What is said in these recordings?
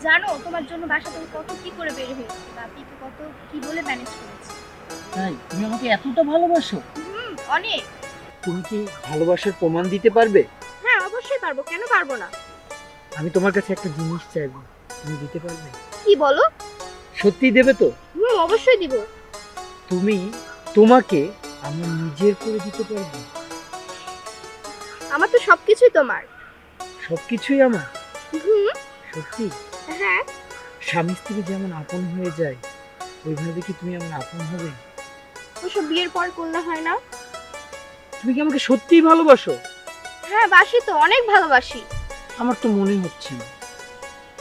জানো তোমার জন্য বাসা থেকে কত কি করে বের হয়েছে, বাপিকে কত কি বলে ম্যানেজ করেছি। তাই তুমি আমাকে এতটা ভালোবাসো? অনেক। তুমি কি ভালোবাসার প্রমাণ দিতে পারবে? হ্যাঁ অবশ্যই পারবো, কেন পারবো না। আমি তোমার কাছে একটা জিনিস চাইবো, তুমি দিতে পারবে? কি বলো? সত্যি দেবে তো? অবশ্যই দিব। তুমি তোমাকে আমার নিজের করে দিতে পারবে? আমার তো সবকিছুই তোমার। সবকিছুই আমার? হুম। সত্যি? হ্যাঁ। স্বামী স্ত্রী যেমন আপন হয়ে যায়, ওইভাবে কি তুমি আমার আপন হবে? ওসব বিয়ের পর করলে হয় না? তুমি কি আমাকে সত্যিই ভালোবাসো? হ্যাঁ বাসি তো, অনেক ভালোবাসি। আমার তো মনে হচ্ছে না।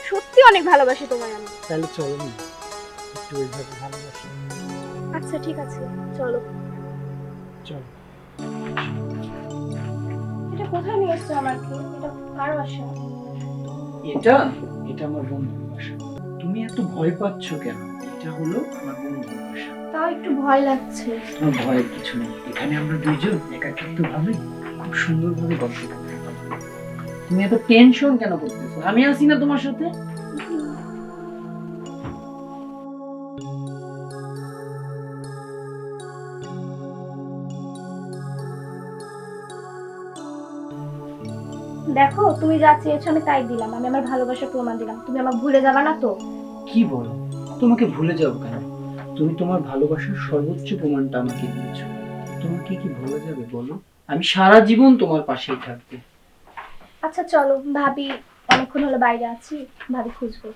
সত্যি অনেক ভালোবাসি তোমায় আমি। তাহলে চলো না, একটু ওইভাবে ভালোবাসো। আচ্ছা ঠিক আছে, চলো। চলো। এটা কোথায় নিয়ে এসছো আমাকে? এটা কার বাসা? এটা এটা আমার বন্ধুর বাসা। তুমি এত ভয় পাচ্ছ কেন? এটা হলো আমার বন্ধুর বাসা। তাও একটু ভয় লাগছে। তোমার ভয়ের কিছু নেই, এখানে আমরা দুইজন একাকিত্ব ভাবে খুব সুন্দরভাবে গল্প করতে পারবো। তুমি এত টেনশন কেন করতেছো? আমি আছি না তোমার সাথে? দেখো তুমি যা চেয়েছো আমি তাই দিলাম, আমি আমার ভালোবাসার প্রমাণ দিলাম, তুমি আমাকে ভুলে যাবা না তো? কি বলো? তোমাকে ভুলে যাবো কেন? তুমি তোমার ভালোবাসার সর্বোচ্চ প্রমাণটা আমাকে দিয়েছো, তোমাকে কি ভুলে যাবে বলো? আমি সারা জীবন তোমার পাশেই থাকবো। আচ্ছা চলো, ভাবি অনেকক্ষণ হলো বাইরে আছি, ভাবি খুঁজবো।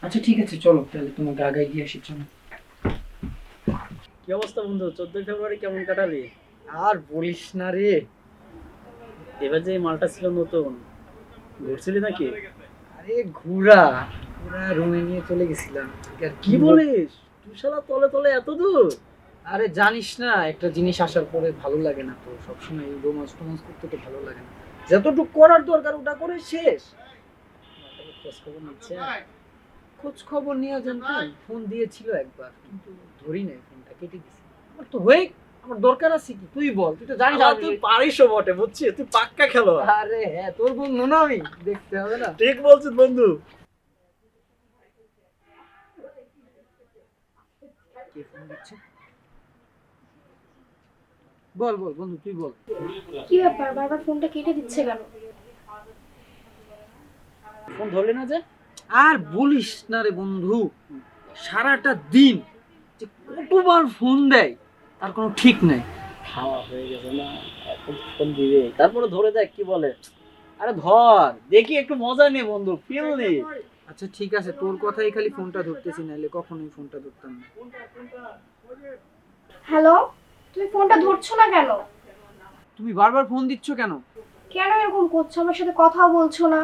আচ্ছা ঠিক আছে, চলো তাহলে তোমাকে আগায় দিয়ে আসি, চলো। কি অবস্থা বন্ধু, 14 ফেব্রুয়ারি কেমন কাটালি? আর বলিস না রে। এবার যে এই মালটা ছিল নতুন, ঘুরছিলি নাকি? আরে ঘোরা ঘোরা রুমে নিয়ে চলে গেছিলাম। আর কি বলিস, তুই শালা তলে তলে এত দূর? আরে জানিস না, একটা জিনিস আসার পরে ভালো লাগে না তো, সবসময় এই রোমান্স টোমান্স করতে তো ভালো লাগে না, যতটুকু করার দরকার ওটা করে শেষ। খোঁজ খবর নিচ্ছে? খোঁজ খবর নিয়ে জানতাম, ফোন দিয়েছিল একবার কিন্তু ধরি নাই, ফোনটা কেটে দিছি। আমার তো হয়ে আমার দরকার আছে কি, তুই বল, তুই তো জানিস তুই পারিসও বটে, বুঝছিস, তুই পাক্কা খেলোয়াড়। আরে হ্যাঁ, তোর বন্ধু না আমি, দেখতে হবে না? ঠিক বলছিস বন্ধু। কে ফোন দিচ্ছে? বল বল বন্ধু, তুই বল। কি ব্যাপার, বারবার ফোনটা কেটে দিচ্ছে কেন? ফোন ধরলি না যে? আর বলিস না রে বন্ধু, সারাটা দিন যে কতবার ফোন দেয় তার কোনো ঠিক নাই। খাওয়া হয়ে গেছে না, এখন ফোন দিবে, তারপরে ধরে দেখ কি বলে। আরে ধর দেখি, একটু মজা নে বন্ধু, ফিল নে। আচ্ছা ঠিক আছে, তোর কথাই খালি ফোনটা ধরতেছি, নাহলে কখনোই ফোনটা ধরতাম না। হ্যালো, তুমি ফোনটা ধরছো না কেন? তুমি বারবার ফোন দিচ্ছ কেন? কেন এরকম করছো, আমার সাথে কথাও বলছো না,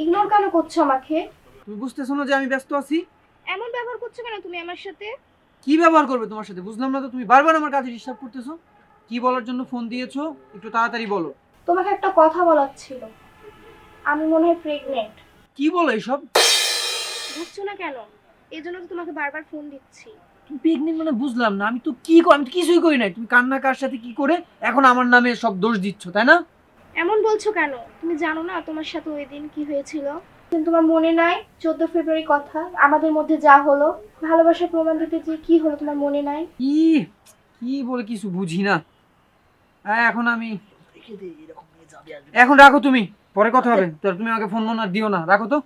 ইগনোর কেন করছো আমাকে? তুমি বুঝতেছো না যে আমি ব্যস্ত আছি? এমন ব্যবহার করছো কেন তুমি আমার সাথে? কি ব্যবহার করবে তোমার সাথে বুঝলাম না তো, তুমি বারবার আমার কাছে ডিস্টার্ব করতেছো। কি বলার জন্য ফোন দিয়েছো একটু তাড়াতাড়ি বলো। তোমাকে একটা কথা বলার ছিল, আমি মনে হয় প্রেগনেন্ট। কি বলো এসব? বুঝছো না কেন? এই জন্য তো তোমাকে বারবার ফোন দিচ্ছি। তুমি প্রেগনেন্ট মানে বুঝলাম না, আমি তো আমি তো কিছুই করি নাই, তুমি কান্না কার সাথে কি করে এখন আমার নামে সব দোষ দিচ্ছ, তাই না? এমন বলছো কেন? তুমি জানো না তোমার সাথে ওই দিন কি হয়েছিল? তোমার মনে নাই 14 ফেব্রুয়ারি কথা আমাদের মধ্যে যা হলো, ভালোবাসার প্রমাণ দিতে যে কি হলো তোমার মনে নাই? কি কি বলে কিছু বুঝি না। হ্যাঁ এখন আমি, এখন রাখো তুমি, পরে কথা হবে। তাহলে তুমি আমাকে ফোন মন আর দিও না, রাখো তো।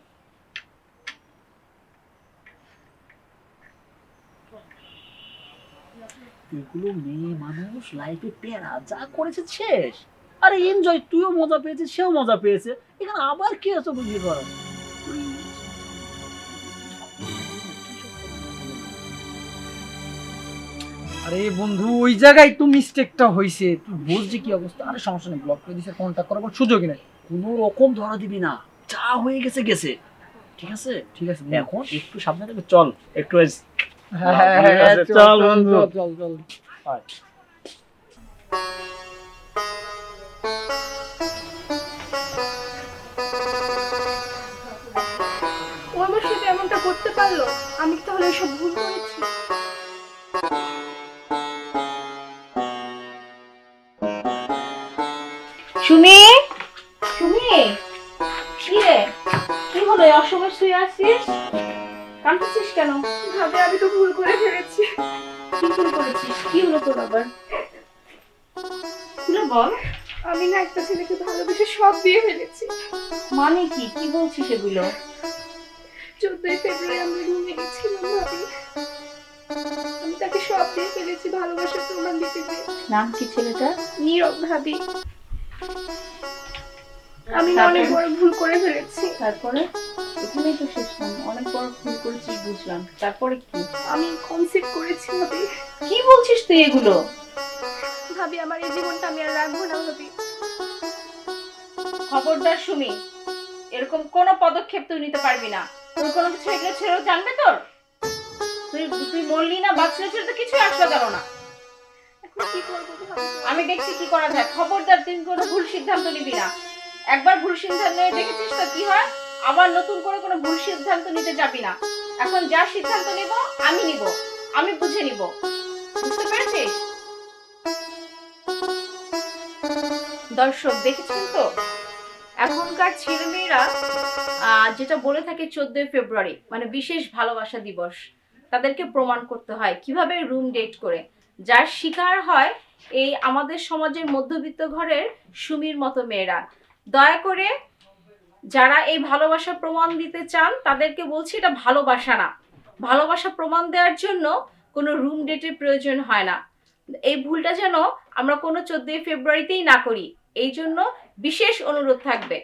এগুলো মেয়ে মানুষ, লাইফে প্যারা যা করেছে শেষ। আরে এনজয়, তুইও মজা পেয়েছিস, সেও মজা পেয়েছে, এখানে আবার কি আছে বুঝলি করার? আরে বন্ধু, ওই জায়গায় তো মিস্টেকটা হইছে, তুই বুঝছি কি অবস্থা। আরে সমস্যা নেই, ব্লক করে দিছে, কন্টাক্ট করার সুযোগই নাই। কোনো রকম ধরা দিবি না, যা হয়ে গেছে গেছে, ঠিক আছে? ঠিক আছে এখন একটু সামনে থেকে চল, একটু হ্যাঁ হ্যাঁ ঠিক আছে, চল চল চল বন্ধু। চল চল। আয়। ও আমার সাথে এমনটা করতে পারলো, আমি কি তাহলে এসব ভুল করেছি? সুমি, সুমি, কি রে, কি হলো এই অসময় শুয়ে আছিস? কাঁদতেছিস কেন? ভাবি আমি তো ভুল করে ফেলেছি। কি ভুল করেছিস? কি হলো তোর আবার? খুলে বল। আমি না একটা ছেলেকে ভালোবেসে সব দিয়ে ফেলেছি। মানে কি? কি বলছিস এগুলো? 14ই ফেব্রুয়ারি আমরা রুমে গেছিলাম ভাবি, আমি তাকে সব দিয়ে ফেলেছি ভালোবাসার প্রমাণ দিতে গিয়ে। নাম কি ছেলেটা? নীরব ভাবি, আমি না অনেক বড় ভুল করে ফেলেছি। তারপরে? এখানেই তো শেষ না, অনেক বড় ভুল করেছিস বুঝলাম, তারপরে কি? আমি কনসিভ করেছি ভাবি। কি বলছিস তুই এগুলো? ভাবি আমার এই জীবনটা আমি আর রাখবো না ভাবি। খবরদার সুমি, এরকম কোনো পদক্ষেপ তুই নিতে পারবি না। তুই কোনো কিছু এগুলো ছেড়েও জানবে তোর? তুই তুই মরলি না বাঁচলে ছেড়ে তো কিছুই আসবে গেল না। এখন কি করবো ভাবি? আমি দেখছি কি করা যায়। খবরদার তুই কোনো ভুল সিদ্ধান্ত নিবি না। একবার ভুল সিদ্ধান্ত নিয়ে দেখেছিস তো কি হয়? আবার নতুন করে কোনো ভুল সিদ্ধান্ত নিতে যাবি না। এখন যা সিদ্ধান্ত নিব আমি নিব, আমি বুঝে নিব। বুঝতে পেরেছিস? দর্শক দেখেছেন তো, এখনকার ছেলেমেয়েরা যেটা বলে থাকে 14ই ফেব্রুয়ারি মানে বিশেষ ভালোবাসা দিবস, তাদেরকে প্রমাণ করতে হয় কিভাবে রুম ডেট করে। যার শিকার হয় এই আমাদের সমাজের মধ্যবিত্ত ঘরের সুমির মতো মেয়েরা। দয়া করে যারা এই ভালোবাসা প্রমাণ দিতে চান তাদেরকে বলছি এটা ভালোবাসা না। ভালোবাসা প্রমাণ দেওয়ার জন্য কোনো রুম ডেটের প্রয়োজন হয় না। এই ভুলটা যেন আমরা কোনো 14ই ফেব্রুয়ারিতেই না করি, এই জন্য বিশেষ অনুরোধ থাকবে।